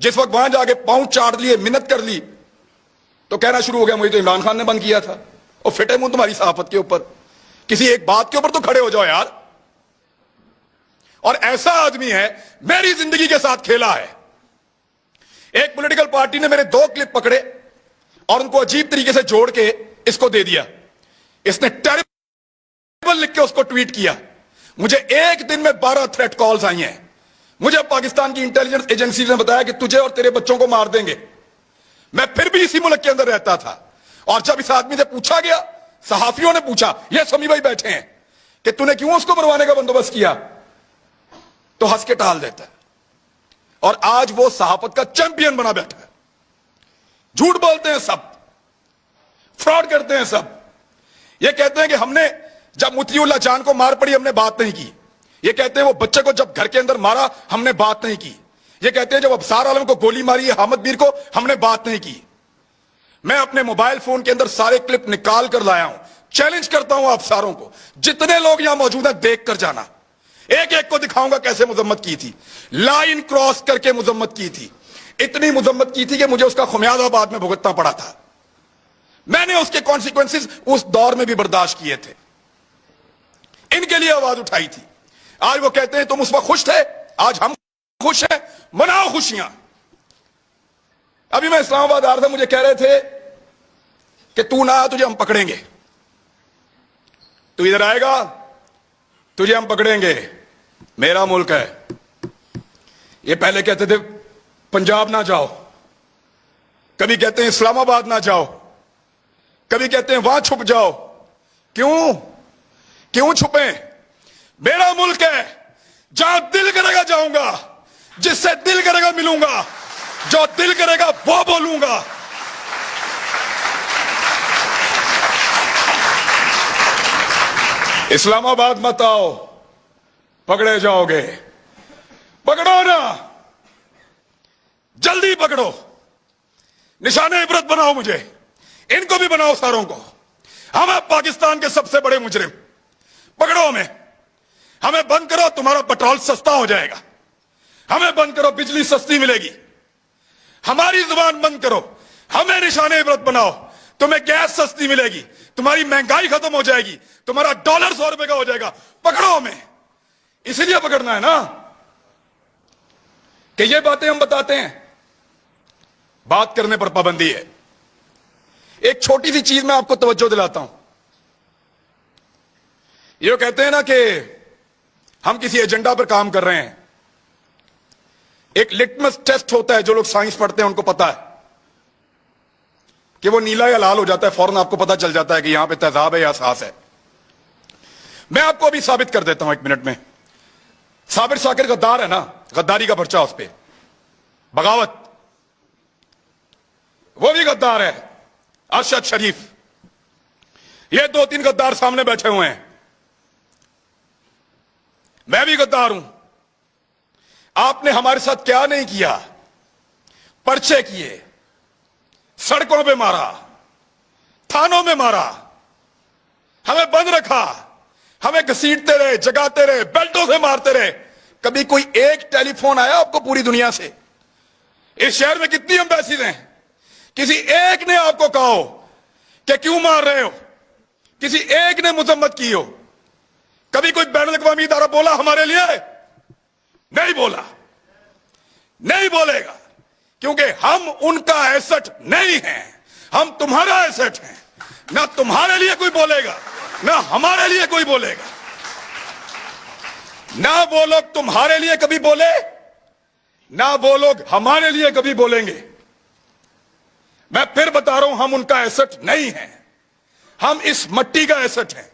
जिस वक्त वहां जाके पांव चाट लिए, मिन्नत कर ली, तो कहना शुरू हो गया मुझे तो इमरान खान ने बंद किया था। और फिटे मुंह तुम्हारी सहाफत के ऊपर, किसी एक बात के ऊपर तो खड़े हो जाओ यार। और ऐसा आदमी है, मेरी जिंदगी के साथ खेला है। एक पॉलिटिकल पार्टी ने मेरे 2 क्लिप पकड़े और उनको अजीब तरीके से जोड़ के इसको दे दिया। इसने टेरिबल लिख के उसको ट्वीट किया। मुझे एक दिन में 12 थ्रेट कॉल्स आई हैं। मुझे पाकिस्तान की इंटेलिजेंस एजेंसी ने बताया कि तुझे और तेरे बच्चों को मार देंगे। मैं फिर भी इसी मुल्क के अंदर रहता था। और जब इस आदमी से पूछा गया, सहाफियों ने पूछा, ये समी भाई बैठे हैं, कि तूने क्यों उसको मरवाने का बंदोबस्त किया, तो हंस के टाल देता है। और आज वो सहाफत का चैंपियन बना बैठा है। झूठ बोलते हैं सब, फ्रॉड करते हैं सब। ये कहते हैं कि हमने जब मुतीउल्लाह जान को मार पड़ी हमने बात नहीं की। ये कहते हैं वो बच्चे को जब घर के अंदर मारा हमने बात नहीं की। ये कहते हैं जब अबसार आलम को गोली मारी है हामिद मीर को, हमने बात नहीं की। मैं अपने मोबाइल फोन के अंदर सारे क्लिप निकाल कर लाया हूं। चैलेंज करता हूं आप सारों को, जितने लोग यहां मौजूद हैं देख कर जाना। एक एक को दिखाऊंगा कैसे मुजम्मत की थी, लाइन क्रॉस करके मुजम्मत की थी। इतनी मुजम्मत की थी कि मुझे उसका खुमियाजा बाद में भुगतना पड़ा था। मैंने उसके कॉन्सिक्वेंसेस उस दौर में भी बर्दाश्त किए थे। इनके लिए आवाज उठाई थी। आज वो कहते हैं तुम उस वक्त खुश थे, आज हम खुश हैं, मनाओ खुशियां। अभी मैं इस्लामाबाद आ रहा था, मुझे कह रहे थे कि तू ना आ, तुझे हम पकड़ेंगे। तू इधर आएगा, तुझे हम पकड़ेंगे। मेरा मुल्क है। ये पहले कहते थे पंजाब ना जाओ, कभी कहते हैं इस्लामाबाद ना जाओ, कभी कहते हैं वहां छुप जाओ। क्यों छुपे? मेरा मुल्क है, जहां दिल करेगा जाऊंगा, जिससे दिल करेगा मिलूंगा, जो दिल करेगा वो बोलूंगा। इस्लामाबाद मत आओ, पकड़े जाओगे। पकड़ो ना, जल्दी पकड़ो, निशाने इबरत बनाओ मुझे, इनको भी बनाओ, सारों को। हम हैं पाकिस्तान के सबसे बड़े मुजरिम। पकड़ो हमें बंद करो, तुम्हारा पेट्रोल सस्ता हो जाएगा। हमें बंद करो, बिजली सस्ती मिलेगी। हमारी जुबान बंद करो, हमें निशाने इबरत बनाओ, तुम्हें गैस सस्ती मिलेगी, तुम्हारी महंगाई खत्म हो जाएगी, तुम्हारा डॉलर 100 रुपए का हो जाएगा। पकड़ो हमें, इसीलिए पकड़ना है ना कि ये बातें हम बताते हैं। बात करने पर पाबंदी है। एक छोटी सी चीज मैं आपको तवज्जो दिलाता हूं। ये कहते हैं ना कि हम किसी एजेंडा पर काम कर रहे हैं। एक लिटमस टेस्ट होता है, जो लोग साइंस पढ़ते हैं उनको पता है कि वो नीला या लाल हो जाता है, फौरन आपको पता चल जाता है कि यहां पे तेजाब है या सास है। मैं आपको अभी साबित कर देता हूं 1 मिनट में। साबिर शाकिर गद्दार है ना, गद्दारी का पर्चा उस पर, बगावत, वो भी गद्दार है। अरशद शरीफ, ये 2-3 गद्दार सामने बैठे हुए हैं। मैं भी गद्दार हूं। आपने हमारे साथ क्या नहीं किया? पर्चे किए, सड़कों पे मारा, थानों में मारा, हमें बंद रखा, हमें घसीटते रहे, जगाते रहे, बेल्टों से मारते रहे। कभी कोई एक टेलीफोन आया आपको पूरी दुनिया से? इस शहर में कितनी एम्बेसीज हैं, किसी एक ने आपको कहा हो कि क्यों मार रहे हो? किसी एक ने मुजम्मत की हो? कभी कोई बैनुल-अक़वामी इदारा बोला हमारे लिए? नहीं बोला, नहीं बोलेगा, क्योंकि हम उनका एसेट नहीं हैं, हम तुम्हारा एसेट हैं। ना तुम्हारे लिए कोई बोलेगा, ना हमारे लिए कोई बोलेगा। ना वो लोग तुम्हारे लिए कभी बोले, ना वो लोग हमारे लिए कभी बोलेंगे। मैं फिर बता रहा हूं, हम उनका एसेट नहीं हैं, हम इस मट्टी का एसेट हैं।